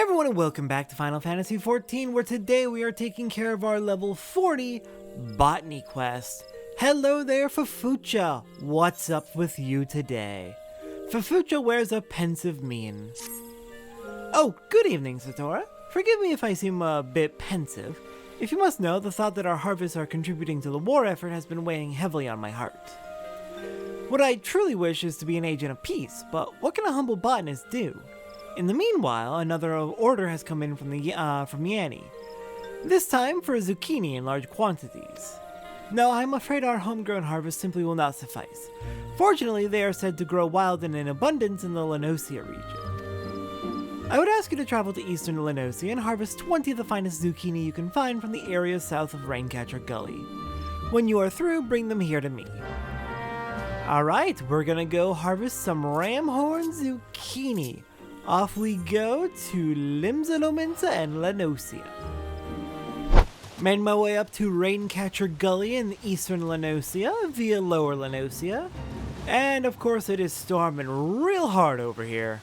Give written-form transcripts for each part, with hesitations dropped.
Everyone and welcome back to Final Fantasy XIV, where today we are taking care of our level 40 Botany quest. Hello there, Fufucha. What's up with you today? Fufucha wears a pensive mien. Oh, good evening, Satora. Forgive me if I seem a bit pensive. If you must know, the thought that our harvests are contributing to the war effort has been weighing heavily on my heart. What I truly wish is to be an agent of peace, but what can a humble botanist do? In the meanwhile, another order has come in from Yanni. This time for a zucchini in large quantities. No, I'm afraid our homegrown harvest simply will not suffice. Fortunately, they are said to grow wild and in abundance in the Lenosia region. I would ask you to travel to eastern Lenosia and harvest 20 of the finest zucchini you can find from the area south of Raincatcher Gully. When you are through, bring them here to me. Alright, we're gonna go harvest some ramhorn zucchini. Off we go to Limsa and Lenosia. Made my way up to Raincatcher Gully in eastern Lenosia via lower Lenosia. And of course it is storming real hard over here.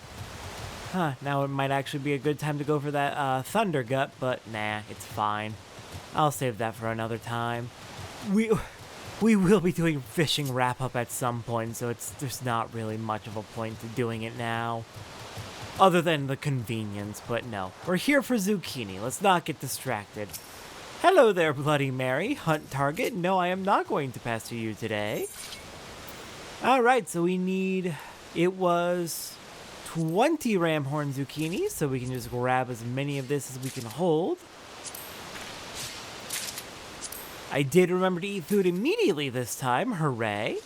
Now it might actually be a good time to go for that Thunder Gut, but nah, it's fine. I'll save that for another time. We will be doing fishing wrap-up at some point, so there's not really much of a point to doing it now. Other than the convenience, but no. We're here for zucchini. Let's not get distracted. Hello there, Bloody Mary. Hunt target. No, I am not going to pester you today. Alright, so we need... It was 20 ramhorn zucchini, so we can just grab as many of this as we can hold. I did remember to eat food immediately this time. Hooray.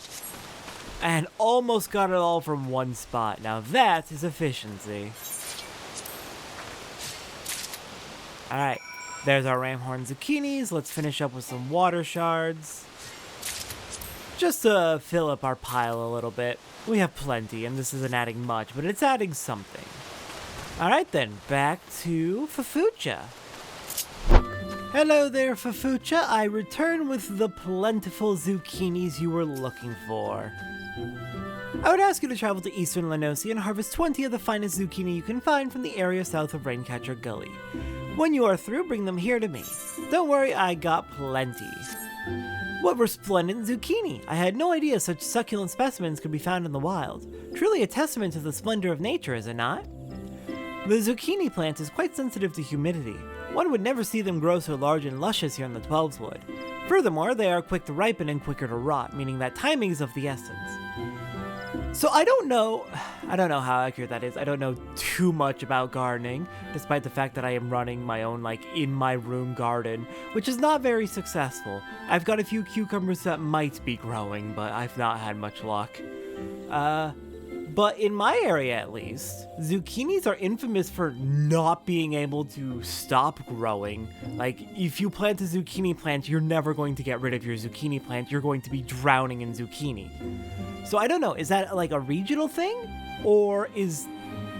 And almost got it all from one spot. Now that is efficiency. Alright, there's our ramhorn zucchinis. Let's finish up with some water shards. Just to fill up our pile a little bit. We have plenty, and this isn't adding much, but it's adding something. Alright then, back to Fufucha. Hello there, Fufucha. I return with the plentiful zucchinis you were looking for. I would ask you to travel to eastern Lenosia and harvest 20 of the finest zucchini you can find from the area south of Raincatcher Gully. When you are through, bring them here to me. Don't worry, I got plenty. What resplendent zucchini! I had no idea such succulent specimens could be found in the wild. Truly a testament to the splendor of nature, is it not? The zucchini plant is quite sensitive to humidity. One would never see them grow so large and luscious here in the Twelves Wood. Furthermore, they are quick to ripen and quicker to rot, meaning that timing is of the essence. So I don't know how accurate that is. I don't know too much about gardening, despite the fact that I am running my own, in my room garden, which is not very successful. I've got a few cucumbers that might be growing, but I've not had much luck. But in my area at least, zucchinis are infamous for not being able to stop growing. Like, if you plant a zucchini plant, you're never going to get rid of your zucchini plant. You're going to be drowning in zucchini. So I don't know, is that like a regional thing? Or is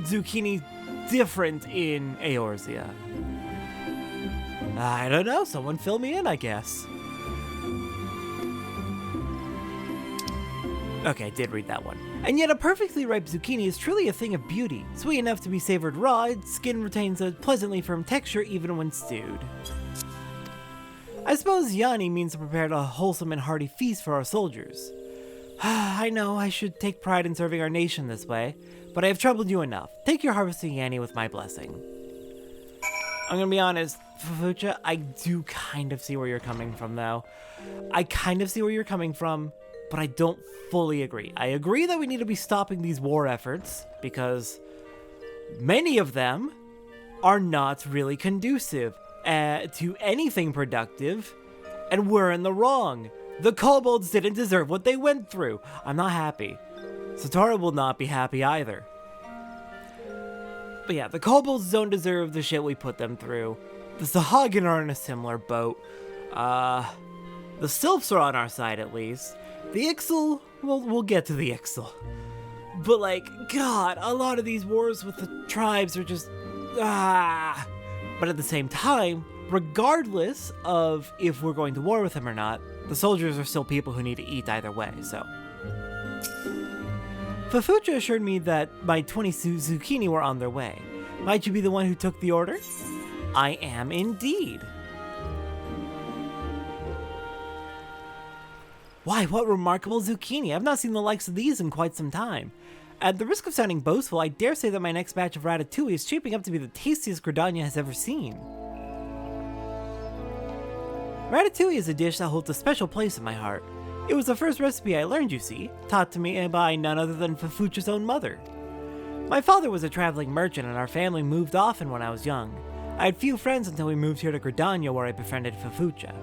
zucchini different in Eorzea? I don't know, someone fill me in, I guess. Okay, I did read that one. And yet a perfectly ripe zucchini is truly a thing of beauty. Sweet enough to be savored raw, its skin retains a pleasantly firm texture even when stewed. I suppose Yanni means to prepare a wholesome and hearty feast for our soldiers. I know I should take pride in serving our nation this way, but I have troubled you enough. Take your harvest to Yanni with my blessing. I'm gonna be honest, Fufucha, I do kind of see where you're coming from though. But I don't fully agree. I agree that we need to be stopping these war efforts, because many of them are not really conducive to anything productive, and we're in the wrong. The kobolds didn't deserve what they went through. I'm not happy. Satora will not be happy either. But yeah, the kobolds don't deserve the shit we put them through. The Sahagin are in a similar boat. The Sylphs are on our side at least. The Ixal, we'll get to the Ixal. But God, a lot of these wars with the tribes are just, But at the same time, regardless of if we're going to war with them or not, the soldiers are still people who need to eat either way, so. Fufucha assured me that my 20 zucchini were on their way. Might you be the one who took the order? I am indeed. Why, what remarkable zucchini! I've not seen the likes of these in quite some time. At the risk of sounding boastful, I dare say that my next batch of ratatouille is shaping up to be the tastiest Gridania has ever seen. Ratatouille is a dish that holds a special place in my heart. It was the first recipe I learned, you see, taught to me by none other than Fufucha's own mother. My father was a traveling merchant and our family moved often when I was young. I had few friends until we moved here to Gridania where I befriended Fufucha.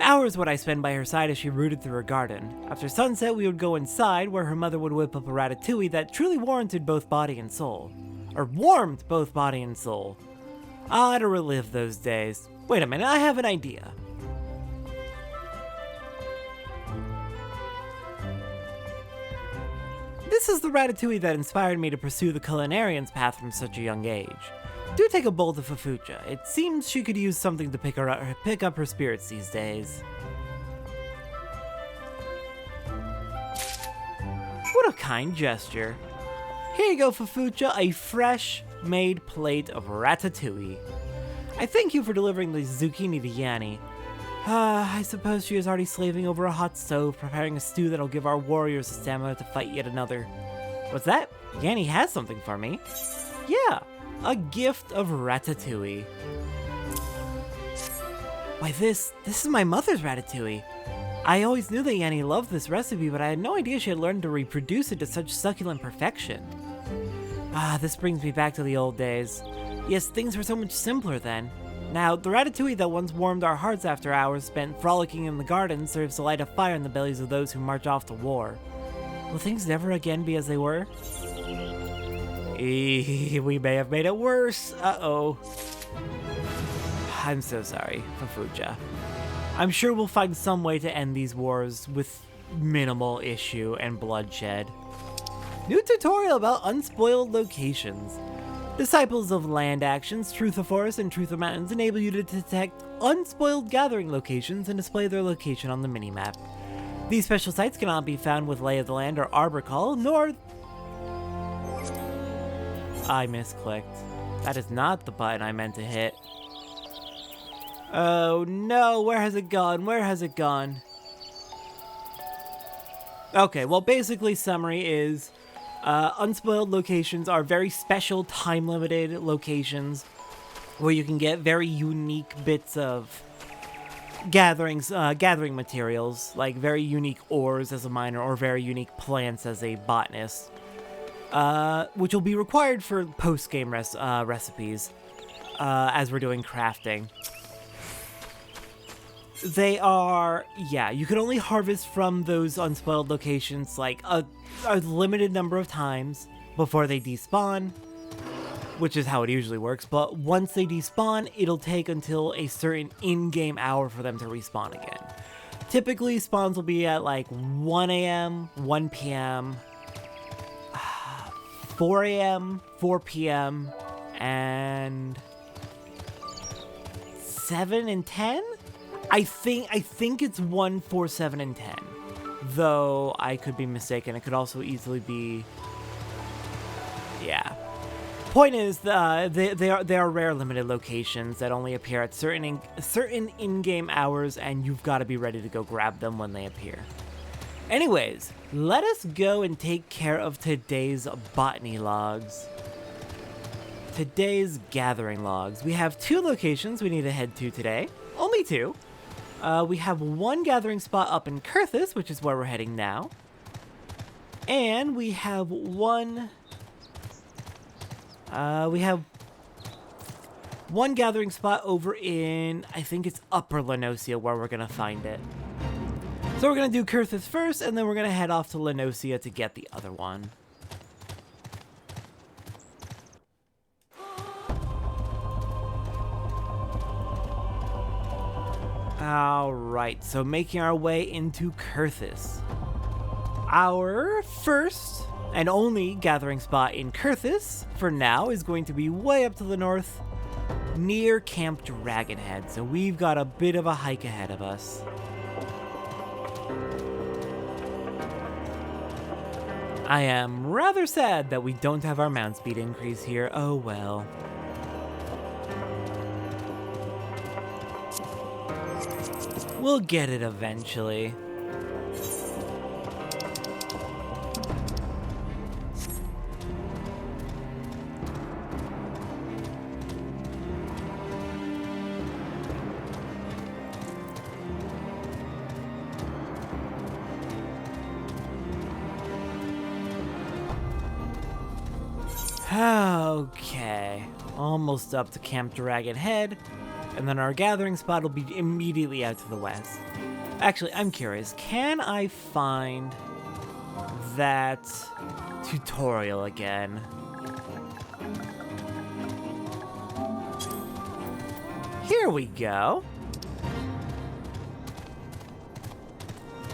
Hours would I spend by her side as she rooted through her garden. After sunset, we would go inside, where her mother would whip up a ratatouille that truly warranted both body and soul. Or warmed both body and soul. Ah, to relive those days. Wait a minute, I have an idea. This is the ratatouille that inspired me to pursue the culinarian's path from such a young age. Do take a bowl to Fufucha. It seems she could use something to pick up her spirits these days. What a kind gesture. Here you go, Fufucha, a fresh-made plate of ratatouille. I thank you for delivering the zucchini to Yanni. I suppose she is already slaving over a hot stove, preparing a stew that'll give our warriors the stamina to fight yet another. What's that? Yanni has something for me. Yeah. A gift of ratatouille. Why, this is my mother's ratatouille. I always knew that Yanni loved this recipe, but I had no idea she had learned to reproduce it to such succulent perfection. This brings me back to the old days. Yes, things were so much simpler then. Now, the ratatouille that once warmed our hearts after hours spent frolicking in the garden serves to light a fire in the bellies of those who march off to war. Will things never again be as they were? We may have made it worse. Uh-oh. I'm so sorry, Fufucha. I'm sure we'll find some way to end these wars with minimal issue and bloodshed. New tutorial about unspoiled locations. Disciples of Land Actions, Truth of Forest, and Truth of Mountains enable you to detect unspoiled gathering locations and display their location on the minimap. These special sites cannot be found with Lay of the Land or Arbor Call, nor... I misclicked. That is not the button I meant to hit. Oh no, where has it gone? Where has it gone? Okay, well basically summary is unspoiled locations are very special time-limited locations where you can get very unique bits of gathering materials, like very unique ores as a miner or very unique plants as a botanist. Which will be required for post-game recipes, as we're doing crafting. They are, yeah, you can only harvest from those unspoiled locations like a limited number of times before they despawn, which is how it usually works, but once they despawn, it'll take until a certain in-game hour for them to respawn again. Typically, spawns will be at like 1 a.m., 1 p.m., 4 a.m., 4 p.m., and 7 and 10? I think it's 1, 4, 7, and 10. Though I could be mistaken. It could also easily be... Yeah. Point is, they are rare limited locations that only appear at certain in-game hours, and you've got to be ready to go grab them when they appear. Anyways, let us go and take care of today's botany logs. Today's gathering logs. We have 2 locations we need to head to today. Only 2. We have 1 gathering spot up in Kurthis, which is where we're heading now. And we have one gathering spot over in, I think it's Upper Lenosia, where we're going to find it. So we're going to do Kurthis first, and then we're going to head off to Lenosia to get the other one. Alright, so making our way into Kurthis. Our first and only gathering spot in Kurthis, for now, is going to be way up to the north, near Camp Dragonhead. So we've got a bit of a hike ahead of us. I am rather sad that we don't have our mount speed increase here. Oh well. We'll get it eventually. Okay, almost up to Camp Dragon Head, and then our gathering spot will be immediately out to the west. Actually, I'm curious, can I find that tutorial again? Here we go.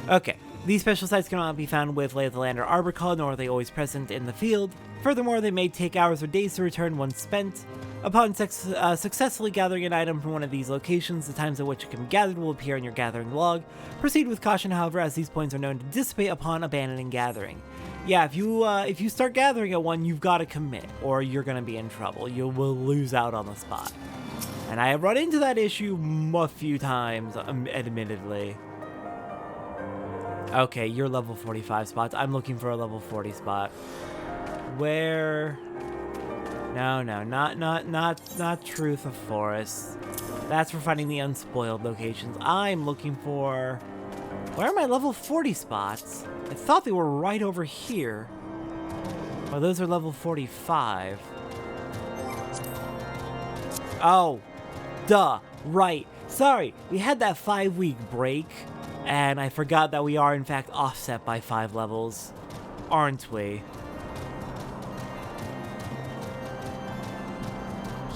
Okay, these special sites cannot be found with Lay of the Land or Arbor Call, nor are they always present in the field. Furthermore, they may take hours or days to return once spent. Upon successfully gathering an item from one of these locations, the times at which it can be gathered will appear in your gathering log. Proceed with caution, however, as these points are known to dissipate upon abandoning gathering. Yeah, if you start gathering at one, you've got to commit, or you're going to be in trouble. You will lose out on the spot. And I have run into that issue a few times, admittedly. Okay, you're level 45 spots. I'm looking for a level 40 spot. Where? No, not Truth of Forest. That's for finding the unspoiled locations. I'm looking for... Where are my level 40 spots? I thought they were right over here. Oh, those are level 45. Oh, duh, right. Sorry, we had that 5-week break, and I forgot that we are in fact offset by 5 levels, aren't we?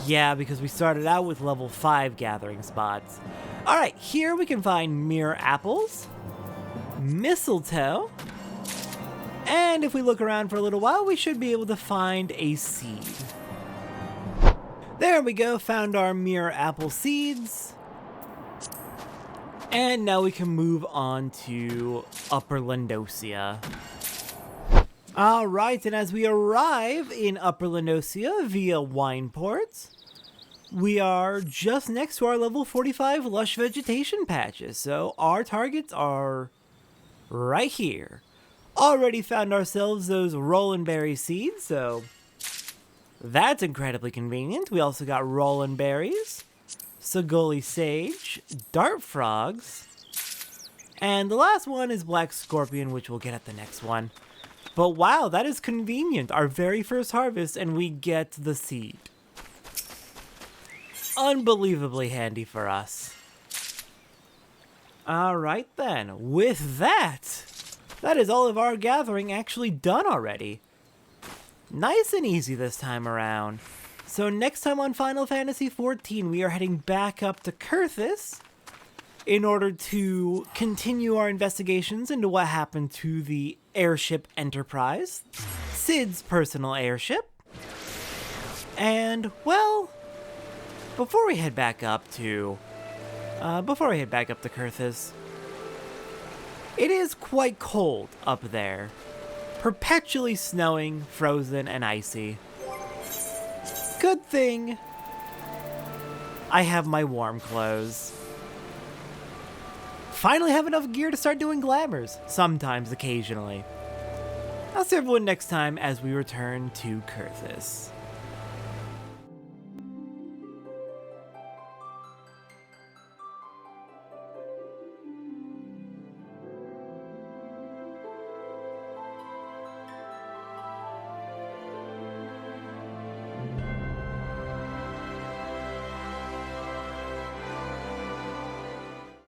Yeah, because we started out with level 5 gathering spots. Alright, here we can find mirror apples, mistletoe, and if we look around for a little while, we should be able to find a seed. There we go, found our mirror apple seeds. And now we can move on to Upper Landosia. Alright, and as we arrive in Upper Landosia via Wineport, we are just next to our level 45 lush vegetation patches, so our targets are right here. Already found ourselves those Rollin' Berry seeds, so that's incredibly convenient. We also got Rollin' Berries, Sagoli Sage, Dart Frogs, and the last one is Black Scorpion, which we'll get at the next one. But wow, that is convenient. Our very first harvest, and we get the seed. Unbelievably handy for us. Alright then, with that is all of our gathering actually done already. Nice and easy this time around. So next time on Final Fantasy XIV, we are heading back up to Kurthus in order to continue our investigations into what happened to the airship Enterprise, Cid's personal airship. And, well, before we head back up to Kurthus, it is quite cold up there. Perpetually snowing, frozen, and icy. Good thing I have my warm clothes. Finally have enough gear to start doing glamours, sometimes, occasionally. I'll see everyone next time as we return to Kurthus.